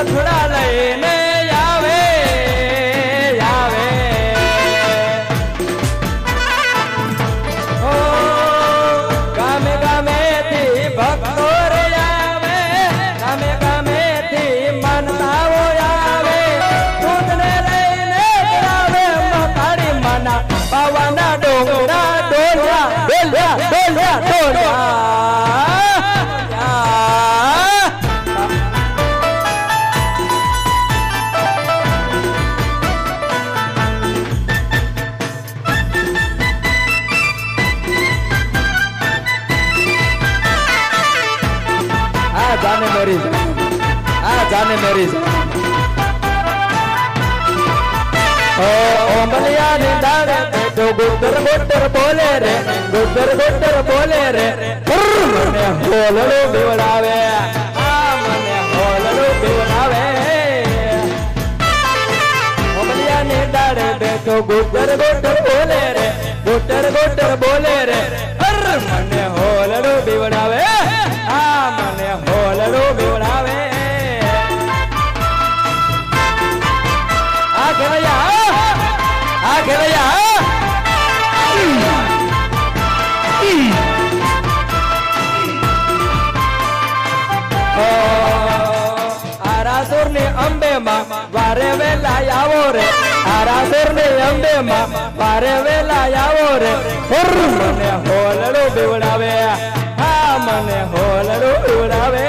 રથડા લઈને આવે આવે ઓ ગામે ગામે થી ભક્તો રે આવે ગામે ગામે થી માનતાઓ આવે દૂધને લઈને આવે મતાડી માના પાવાના ડોંગરા ડોલ્યા ડોલ્યા ડોલ્યા ડોલ્યા जाने मेरी जाने मेरी ओ मलिया निदारे तो गुटर गुटर बोले रे गुटर गुटर बोले रे मने होललो बिवड़ावे आ मने होललो बिवड़ावे ओ मलिया निदारे तो गुटर गुटर बोले रे गुटर गुटर बोले रे मने होललो बिवड़ावे आ मने होललो बिवड़ावे आ केवया आरासुर ने अंबे मां वारे वेला आवो रे आरासुर ने अंबे मां वारे वेला आवो रे मने होललो बिवड़ावे आ मने होललो बिवड़ावे